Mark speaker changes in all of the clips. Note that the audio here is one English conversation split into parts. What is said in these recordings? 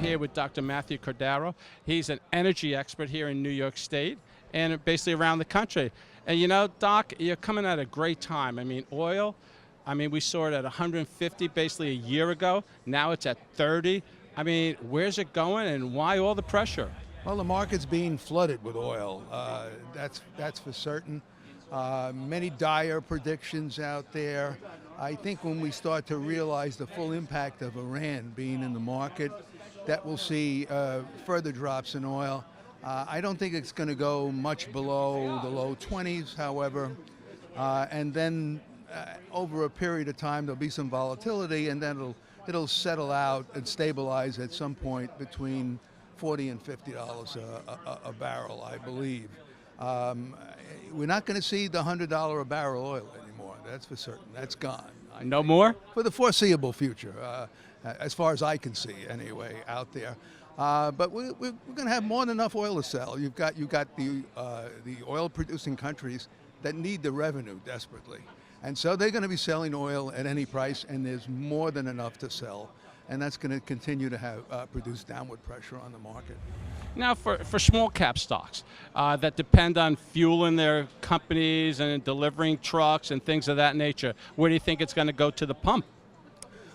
Speaker 1: here with Dr. Matthew Cordaro. He's an energy expert here in New York State and basically around the country. And you know, Doc, you're coming at a great time. I mean, oil, we saw it at 150 basically a year ago. Now it's at 30. I mean, where's it going and why all the pressure?
Speaker 2: Well, the market's being flooded with oil. That's for certain. Many dire predictions out there. I think when we start to realize the full impact of Iran being in the market, that we'll see further drops in oil. I don't think it's going to go much below the low 20s, however, and then over a period of time there'll be some volatility, and then it'll settle out and stabilize at some point between $40 and $50 a barrel, I believe. We're not going to see the $100 a barrel oil anymore. That's for certain. That's gone.
Speaker 1: No more?
Speaker 2: For the foreseeable future, as far as I can see, anyway, out there. But we're going to have more than enough oil to sell. You've got the oil-producing countries that need the revenue desperately, and so they're going to be selling oil at any price, and there's more than enough to sell. And that's going to continue to have produce downward pressure on the market.
Speaker 1: Now, for small cap stocks that depend on fueling their companies and delivering trucks and things of that nature, where do you think it's going to go to the pump?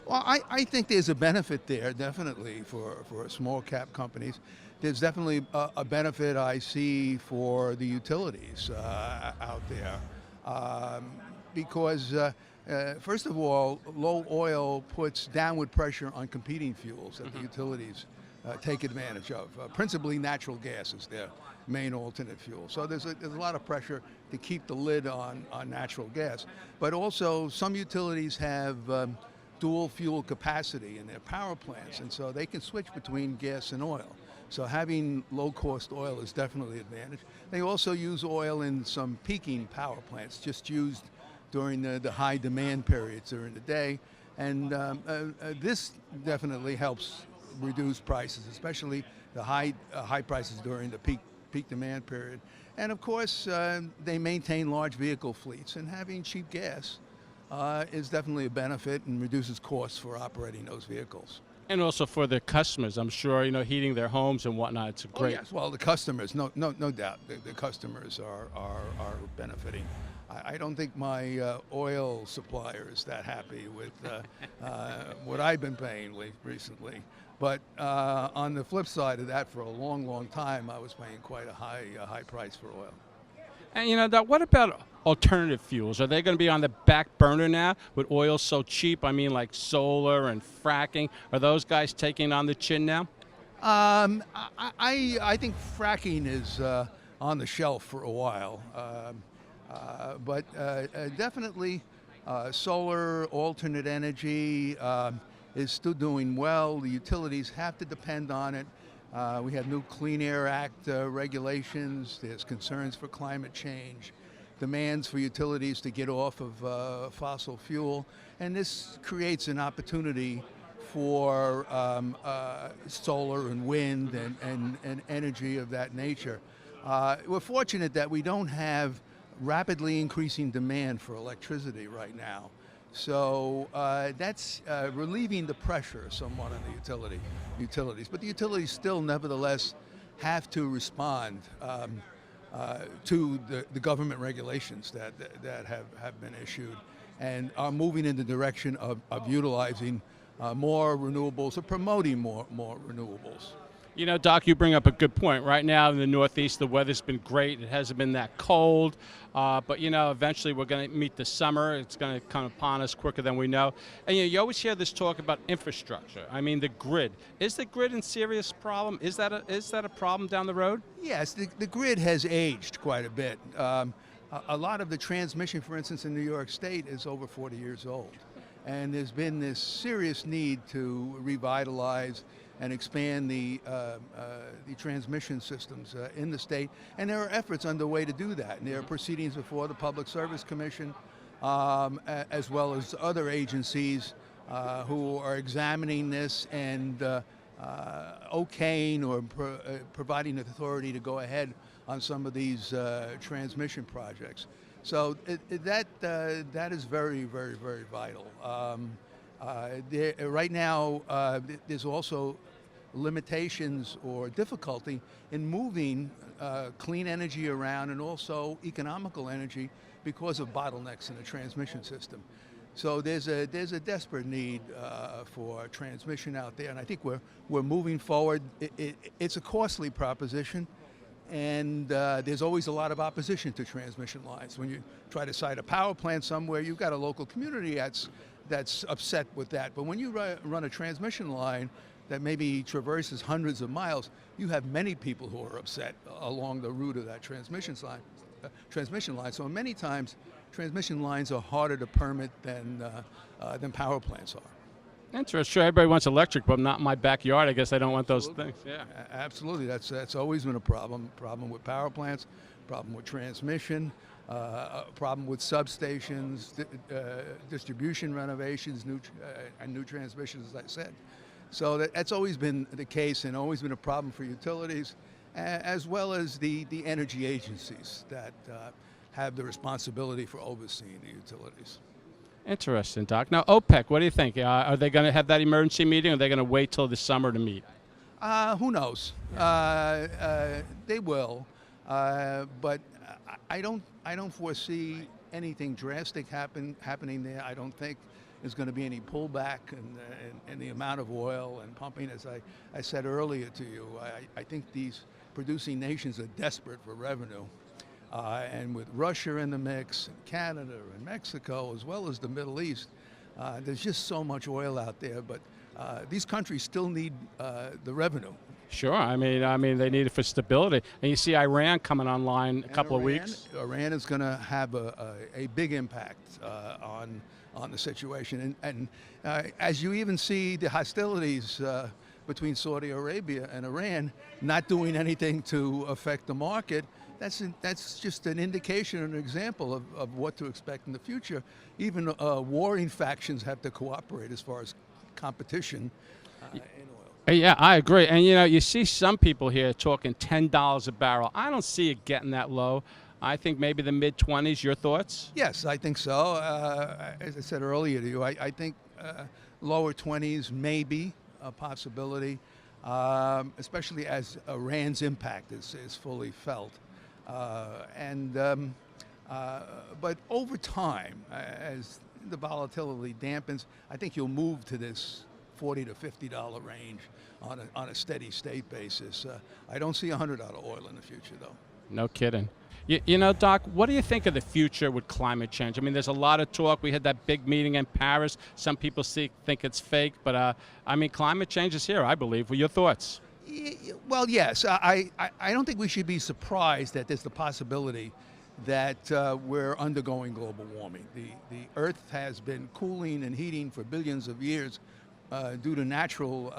Speaker 2: Well, I think there's a benefit there, definitely, for small cap companies. There's definitely a benefit I see for the utilities out there because first of all, low oil puts downward pressure on competing fuels that the utilities take advantage of. Principally natural gas is their main alternate fuel. So there's a lot of pressure to keep the lid on natural gas. But also some utilities have dual fuel capacity in their power plants, and so they can switch between gas and oil. So having low-cost oil is definitely an advantage. They also use oil in some peaking power plants, just used during the high demand periods during the day, and this definitely helps reduce prices, especially the high prices during the peak demand period. And of course, they maintain large vehicle fleets, and having cheap gas is definitely a benefit and reduces costs for operating those vehicles.
Speaker 1: And also for the customers, I'm sure, you know, heating their homes and whatnot. It's a great.
Speaker 2: Oh, yes. Well, the customers, no doubt, the customers are benefiting. I don't think my oil supplier is that happy with what I've been paying recently. But on the flip side of that, for a long time, I was paying quite a high price for oil.
Speaker 1: And you know, Doc, what about alternative fuels? Are they going to be on the back burner now with oil so cheap? I mean, like solar and fracking. Are those guys taking on the chin now?
Speaker 2: I think fracking is on the shelf for a while. But definitely solar, alternate energy is still doing well. The utilities have to depend on it. We have new Clean Air Act regulations. There's concerns for climate change, demands for utilities to get off of fossil fuel, and this creates an opportunity for solar and wind and energy of that nature. We're fortunate that we don't have rapidly increasing demand for electricity right now. So that's relieving the pressure somewhat on the utilities. But the utilities still nevertheless have to respond to the government regulations that have been issued and are moving in the direction of utilizing more renewables or promoting more renewables.
Speaker 1: You know, Doc, you bring up a good point. Right now in the Northeast, the weather's been great. It hasn't been that cold. But, you know, eventually we're going to meet the summer. It's going to come upon us quicker than we know. And, you know, you always hear this talk about infrastructure. I mean, the grid. Is the grid in serious problem? Is that a problem down the road?
Speaker 2: Yes, the grid has aged quite a bit. A lot of the transmission, for instance, in New York State is over 40 years old. And there's been this serious need to revitalize and expand the transmission systems in the state. And there are efforts underway to do that. And there are proceedings before the Public Service Commission, as well as other agencies who are examining this and okaying or providing authority to go ahead on some of these transmission projects. So that is very, very, very vital. Right now, there's also limitations or difficulty in moving clean energy around and also economical energy because of bottlenecks in the transmission system. So there's a desperate need for transmission out there, and I think we're moving forward. It's a costly proposition, and there's always a lot of opposition to transmission lines. When you try to site a power plant somewhere, you've got a local community that's upset with that. But when you run a transmission line that maybe traverses hundreds of miles, you have many people who are upset along the route of that transmission line. So many times, transmission lines are harder to permit than power plants are.
Speaker 1: Interesting. Sure, everybody wants electric, but not in my backyard. I guess I don't want those things. Yeah.
Speaker 2: Absolutely. That's always been a problem. Problem with power plants, problem with transmission, a problem with substations, distribution renovations, and new transmissions, as I said. So that's always been the case and always been a problem for utilities, as well as the energy agencies that have the responsibility for overseeing the utilities.
Speaker 1: Interesting, Doc. Now, OPEC, what do you think? Are they going to have that emergency meeting, or are they going to wait till the summer to meet?
Speaker 2: Who knows? They will, but I don't foresee anything drastic happening there. I don't think there's going to be any pullback in the amount of oil and pumping. As I said earlier to you, I think these producing nations are desperate for revenue. And with Russia in the mix, and Canada and Mexico, as well as the Middle East, there's just so much oil out there. But these countries still need the revenue.
Speaker 1: Sure. I mean, they need it for stability. And you see Iran coming online a couple of weeks.
Speaker 2: Iran is going to have a big impact on the situation. And as you even see the hostilities between Saudi Arabia and Iran not doing anything to affect the market, that's just an indication, an example of what to expect in the future. Even warring factions have to cooperate as far as competition in oil.
Speaker 1: Yeah, I agree. And, you see some people here talking $10 a barrel. I don't see it getting that low. I think maybe the mid-20s. Your thoughts?
Speaker 2: Yes, I think so. As I said earlier to you, I think lower 20s may be a possibility, especially as Iran's impact is fully felt. But over time, as the volatility dampens, I think you'll move to this $40 to $50 range on a steady state basis. I don't see $100 oil in the future, though.
Speaker 1: No kidding. Doc, what do you think of the future with climate change? I mean, there's a lot of talk. We had that big meeting in Paris. Some people think it's fake, but climate change is here, I believe. What are your thoughts?
Speaker 2: Well, yes. I don't think we should be surprised that there's the possibility that we're undergoing global warming. The Earth has been cooling and heating for billions of years due to natural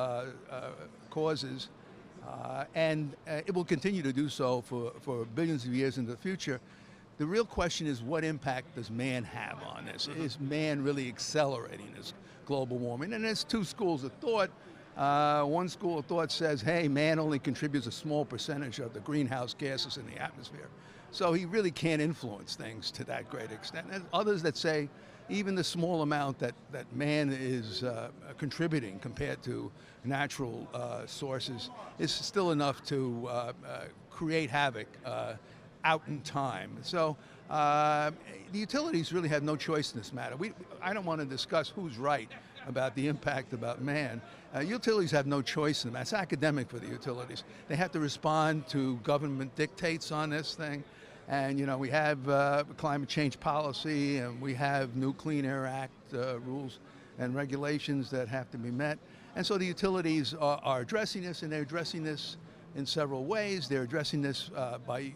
Speaker 2: causes, and it will continue to do so for billions of years into the future. The real question is, what impact does man have on this? Is man really accelerating this global warming? And there's two schools of thought. One school of thought says, hey, man only contributes a small percentage of the greenhouse gases in the atmosphere, so he really can't influence things to that great extent. And others that say even the small amount that man is contributing compared to natural sources is still enough to create havoc out in time. So the utilities really have no choice in this matter. I don't want to discuss who's right about the impact about man. Utilities have no choice in that. It's academic for the utilities. They have to respond to government dictates on this thing. And, we have climate change policy, and we have new Clean Air Act rules and regulations that have to be met. And so the utilities are addressing this, and they're addressing this in several ways. They're addressing this by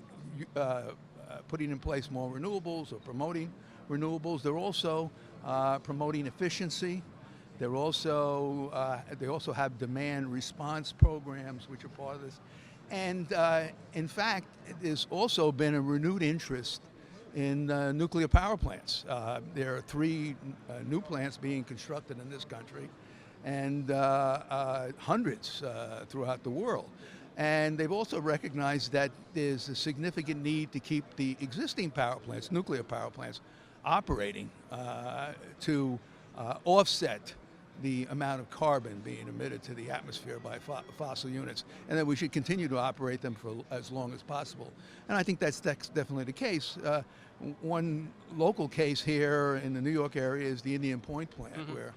Speaker 2: putting in place more renewables or promoting renewables. They're also promoting efficiency. They also have demand response programs, which are part of this. And in fact, there's also been a renewed interest in nuclear power plants. There are 3 new plants being constructed in this country, and hundreds throughout the world. And they've also recognized that there's a significant need to keep the existing power plants, nuclear power plants, operating to offset the amount of carbon being emitted to the atmosphere by fossil units, and that we should continue to operate them for as long as possible. And I think that's definitely the case. One local case here in the New York area is the Indian Point plant, where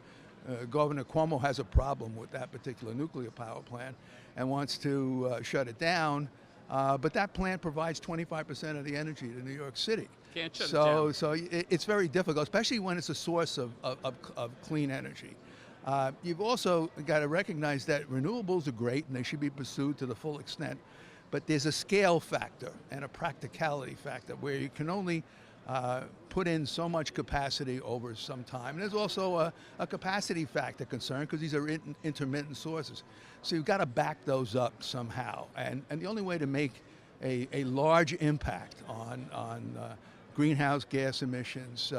Speaker 2: Governor Cuomo has a problem with that particular nuclear power plant and wants to shut it down. But that plant provides 25% of the energy to New York City.
Speaker 1: Can't shut it down.
Speaker 2: So it's very difficult, especially when it's a source of clean energy. You've also got to recognize that renewables are great and they should be pursued to the full extent, but there's a scale factor and a practicality factor where you can only put in so much capacity over some time. And there's also a capacity factor concern because these are intermittent sources. So you've got to back those up somehow. And the only way to make a large impact on greenhouse gas emissions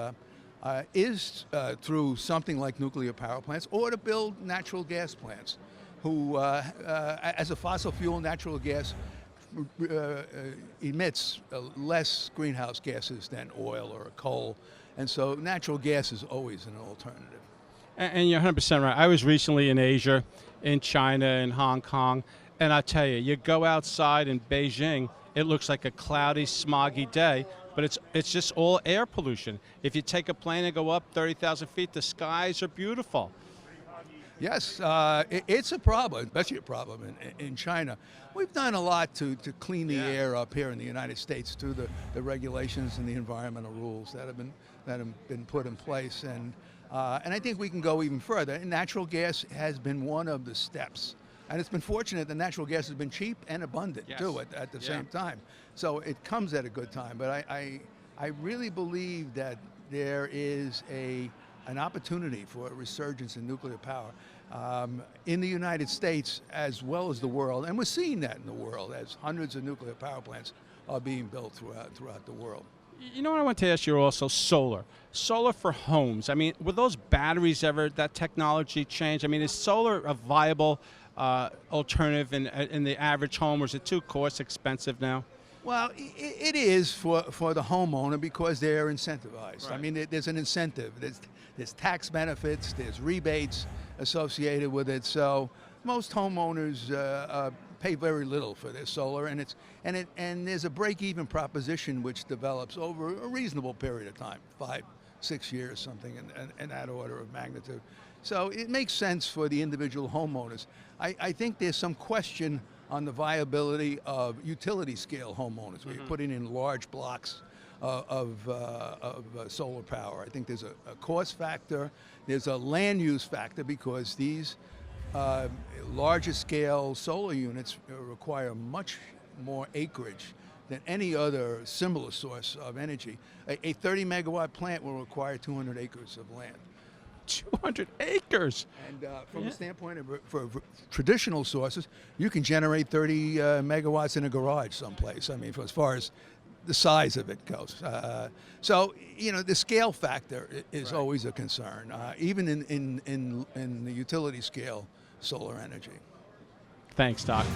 Speaker 2: is through something like nuclear power plants or to build natural gas plants who, as a fossil fuel, natural gas emits less greenhouse gases than oil or coal. And so natural gas is always an alternative.
Speaker 1: And you're 100% right. I was recently in Asia, in China, in Hong Kong, and I tell you, you go outside in Beijing, it looks like a cloudy, smoggy day, but it's just all air pollution. If you take a plane and go up 30,000 feet, the skies are beautiful.
Speaker 2: Yes, it's a problem, especially a problem in China. We've done a lot to clean the air up here in the United States through the regulations and the environmental rules that have been put in place, and I think we can go even further. And natural gas has been one of the steps, and it's been fortunate that natural gas has been cheap and abundant too at the same time. So it comes at a good time. But I really believe that there is an opportunity for a resurgence in nuclear power in the United States as well as the world. And we're seeing that in the world as hundreds of nuclear power plants are being built throughout the world.
Speaker 1: You know what I want to ask you also, solar. Solar for homes. I mean, will those batteries ever, that technology change? I mean, is solar a viable alternative in the average home, or is it too cost expensive now?
Speaker 2: Well, it is for the homeowner because they're incentivized.
Speaker 1: Right.
Speaker 2: I mean, there's an incentive. There's tax benefits, there's rebates associated with it. So most homeowners pay very little for their solar, and there's a break-even proposition which develops over a reasonable period of time, 5-6 years, something in that order of magnitude. So it makes sense for the individual homeowners. I think there's some question on the viability of utility-scale homeowners, where you're putting in large blocks of solar power. I think there's a cost factor, there's a land use factor, because these larger scale solar units require much more acreage than any other similar source of energy. A 30 megawatt plant will require 200 acres of land.
Speaker 1: 200 acres.
Speaker 2: And from the standpoint of for traditional sources, you can generate 30 megawatts in a garage someplace. I mean, as far as the size of it goes. So, you know, the scale factor is always a concern, even in the utility scale solar energy.
Speaker 1: Thanks, Doc.